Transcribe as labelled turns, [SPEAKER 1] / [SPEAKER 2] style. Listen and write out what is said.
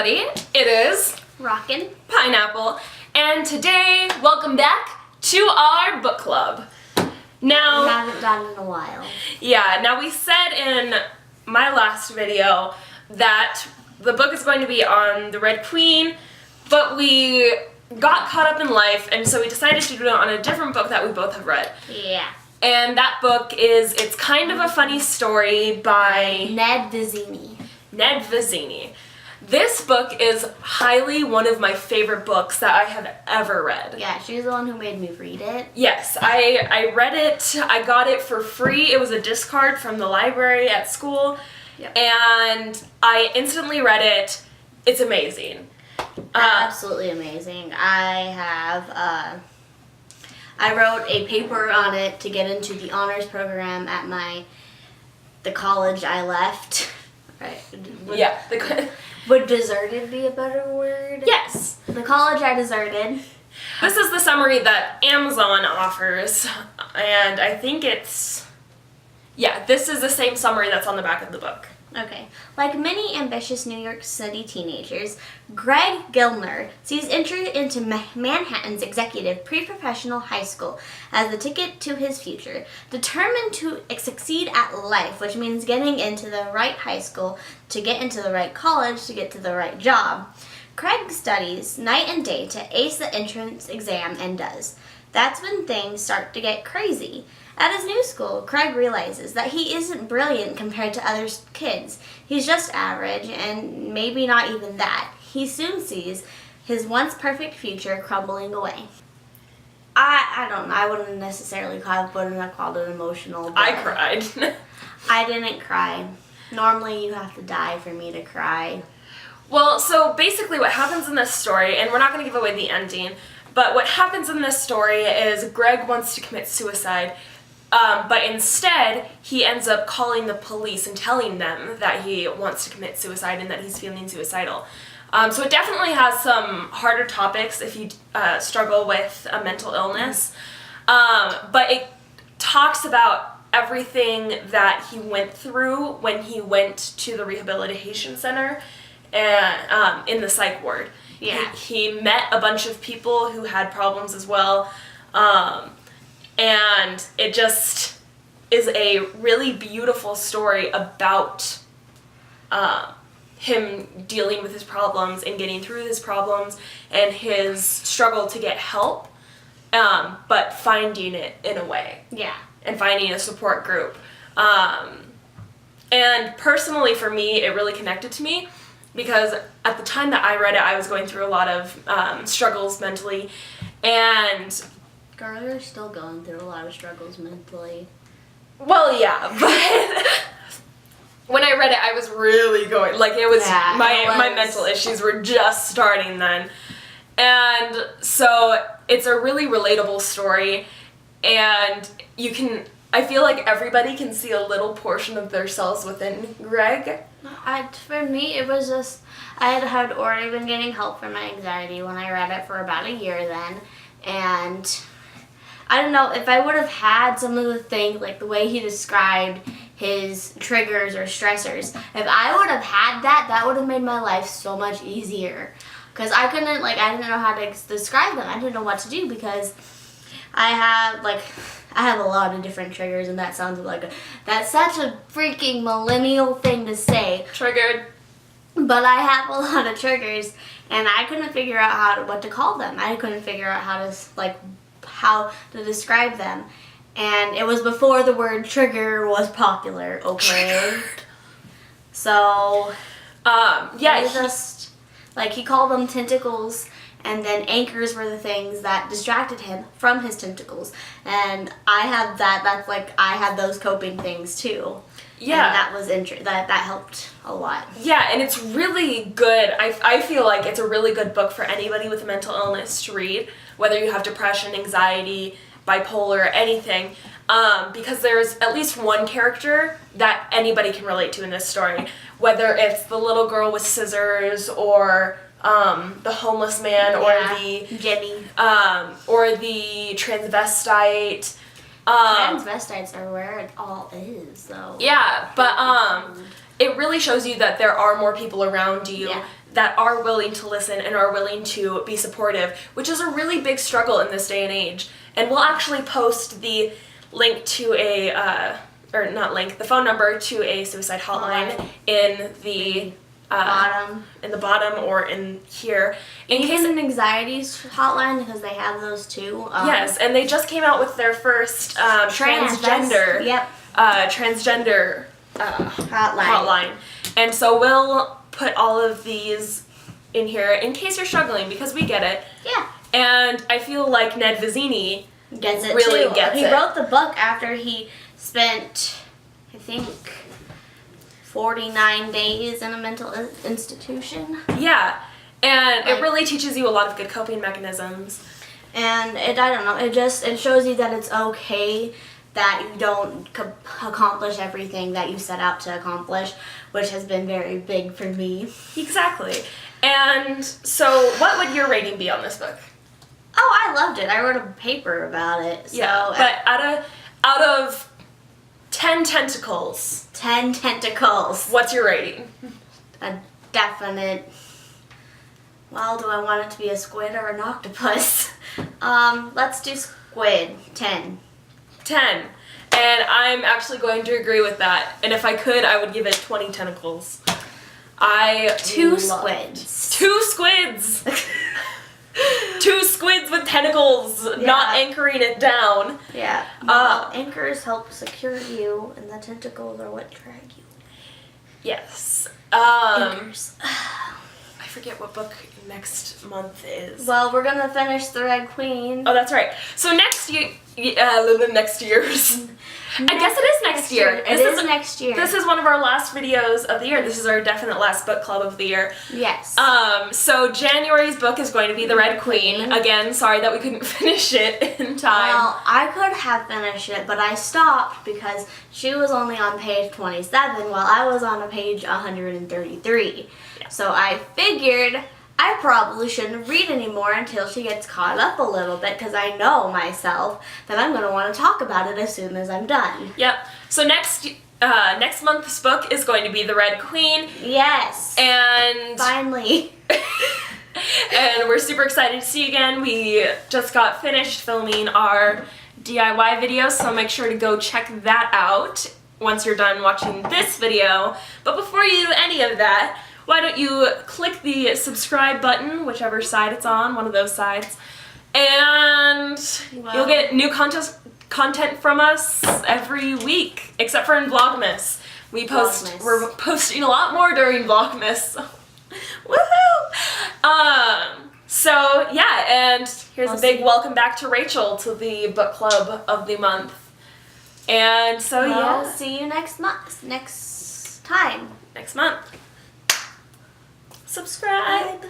[SPEAKER 1] everybody. It is
[SPEAKER 2] Rockin'
[SPEAKER 1] Pineapple, and today, welcome back to our book club. Now,
[SPEAKER 2] we haven't done it in a while.
[SPEAKER 1] Yeah, now we said in my last video that the book is going to be on the Red Queen, but we got caught up in life, and so we decided to do it on a different book that we both have read.
[SPEAKER 2] Yeah.
[SPEAKER 1] And that book is It's Kind of a Funny Story by
[SPEAKER 2] Ned Vizzini.
[SPEAKER 1] Ned Vizzini. This book is highly one of my favorite books that I have ever read.
[SPEAKER 2] Yeah, she's the one who made me read it.
[SPEAKER 1] Yes, I read it. I got it for free. It was a discard from the library at school.
[SPEAKER 2] Yep.
[SPEAKER 1] And I instantly read it. It's amazing.
[SPEAKER 2] Absolutely amazing. I wrote a paper on it to get into the honors program at the college I left. Right. Would deserted be a better word?
[SPEAKER 1] Yes.
[SPEAKER 2] The college I deserted.
[SPEAKER 1] This is the summary that Amazon offers, and I think this is the same summary that's on the back of the book.
[SPEAKER 2] Okay. Like many ambitious New York City teenagers, Greg Gilner sees entry into Manhattan's executive pre-professional high school as the ticket to his future. Determined to succeed at life, which means getting into the right high school, to get into the right college, to get to the right job, Craig studies night and day to ace the entrance exam and does. That's when things start to get crazy. At his new school, Craig realizes that he isn't brilliant compared to other kids. He's just average, and maybe not even that. He soon sees his once perfect future crumbling away. I don't know. I wouldn't necessarily called it emotional. But
[SPEAKER 1] I cried.
[SPEAKER 2] I didn't cry. Normally you have to die for me to cry.
[SPEAKER 1] Well, so basically what happens in this story, and we're not going to give away the ending, but what happens in this story is Greg wants to commit suicide. But instead, he ends up calling the police and telling them that he wants to commit suicide and that he's feeling suicidal. So it definitely has some harder topics if you struggle with a mental illness. But it talks about everything that he went through when he went to the rehabilitation center and in the psych ward.
[SPEAKER 2] Yeah.
[SPEAKER 1] He met a bunch of people who had problems as well. And it just is a really beautiful story about him dealing with his problems and getting through his problems and his struggle to get help, but finding it in a way.
[SPEAKER 2] Yeah.
[SPEAKER 1] And finding a support group. And personally for me, it really connected to me because at the time that I read it, I was going through a lot of struggles mentally, and
[SPEAKER 2] Girl, you're still going through a lot of struggles mentally.
[SPEAKER 1] well, yeah, but when I read it, I was really going, like, it was, my mental issues were just starting then. And so it's a really relatable story, and I feel like everybody can see a little portion of themselves within Greg.
[SPEAKER 2] For me, it was just, I had already been getting help for my anxiety when I read it for about a year then, and I don't know, if I would have had some of the things, like the way he described his triggers or stressors, if I would have had that would have made my life so much easier. Because I didn't know how to describe them. I didn't know what to do because I have a lot of different triggers, and that sounds that's such a freaking millennial thing to say.
[SPEAKER 1] Triggered.
[SPEAKER 2] But I have a lot of triggers, and I couldn't figure out what to call them. I couldn't figure out how to describe them, and it was before the word trigger was popular. Okay. So he called them tentacles, and then anchors were the things that distracted him from his tentacles, and I have that. That's I have those coping things too. Yeah, and that was that helped a lot.
[SPEAKER 1] Yeah, and it's really good. I feel like it's a really good book for anybody with a mental illness to read, whether you have depression, anxiety, bipolar, anything, because there's at least one character that anybody can relate to in this story, whether it's the little girl with scissors or the homeless man or the
[SPEAKER 2] Jimmy
[SPEAKER 1] or the transvestite.
[SPEAKER 2] Transvestites are where it all is, though.
[SPEAKER 1] Yeah, but it really shows you that there are more people around you that are willing to listen and are willing to be supportive, which is a really big struggle in this day and age. And we'll actually post the link to the phone number to a suicide hotline in the bottom or in here.
[SPEAKER 2] In case an anxiety hotline, because they have those too.
[SPEAKER 1] Yes, and they just came out with their first transgender hotline. And so we'll put all of these in here in case you're struggling, because we get it.
[SPEAKER 2] Yeah.
[SPEAKER 1] And I feel like Ned Vizzini
[SPEAKER 2] gets it
[SPEAKER 1] really
[SPEAKER 2] too.
[SPEAKER 1] Gets
[SPEAKER 2] he
[SPEAKER 1] it.
[SPEAKER 2] wrote the book after he spent, I think, 49 days in a mental institution.
[SPEAKER 1] Yeah. And it really teaches you a lot of good coping mechanisms.
[SPEAKER 2] And it shows you that it's okay that you don't accomplish everything that you set out to accomplish, which has been very big for me.
[SPEAKER 1] Exactly. And so what would your rating be on this book?
[SPEAKER 2] Oh, I loved it. I wrote a paper about it. So,
[SPEAKER 1] yeah, but out of 10 tentacles.
[SPEAKER 2] 10 tentacles.
[SPEAKER 1] What's your rating?
[SPEAKER 2] A definite... Well, do I want it to be a squid or an octopus? Let's do squid. 10.
[SPEAKER 1] 10. And I'm actually going to agree with that. And if I could, I would give it 20 tentacles.
[SPEAKER 2] Two squids.
[SPEAKER 1] 2 squids! 2 squids with tentacles, not anchoring it down.
[SPEAKER 2] Yeah. Well, anchors help secure you, and the tentacles are what drag you.
[SPEAKER 1] Yes.
[SPEAKER 2] Anchors.
[SPEAKER 1] I forget what book next month is.
[SPEAKER 2] Well, we're gonna finish The Red Queen.
[SPEAKER 1] Oh, that's right. So next year, next year's. I guess it is next year.
[SPEAKER 2] It is next year.
[SPEAKER 1] This is one of our last videos of the year. This is our definite last book club of the year.
[SPEAKER 2] Yes.
[SPEAKER 1] So January's book is going to be The Red Queen. Again, sorry that we couldn't finish it in time.
[SPEAKER 2] Well, I could have finished it, but I stopped because she was only on page 27 while I was on a page 133. Yeah. So I figured I probably shouldn't read anymore until she gets caught up a little bit, because I know myself that I'm going to want to talk about it as soon as I'm done.
[SPEAKER 1] Yep. So next month's book is going to be The Red Queen.
[SPEAKER 2] Yes.
[SPEAKER 1] And
[SPEAKER 2] finally.
[SPEAKER 1] And we're super excited to see you again. We just got finished filming our DIY video, so make sure to go check that out once you're done watching this video. But before you do any of that, why don't you click the subscribe button, whichever side it's on, one of those sides, and you'll get new content from us every week, except for in Vlogmas. We're posting a lot more during Vlogmas. Woohoo! So yeah, and here's a big welcome back to Rachel to the book club of the month. And so yeah,
[SPEAKER 2] see you next month. Next time.
[SPEAKER 1] Next month. Subscribe.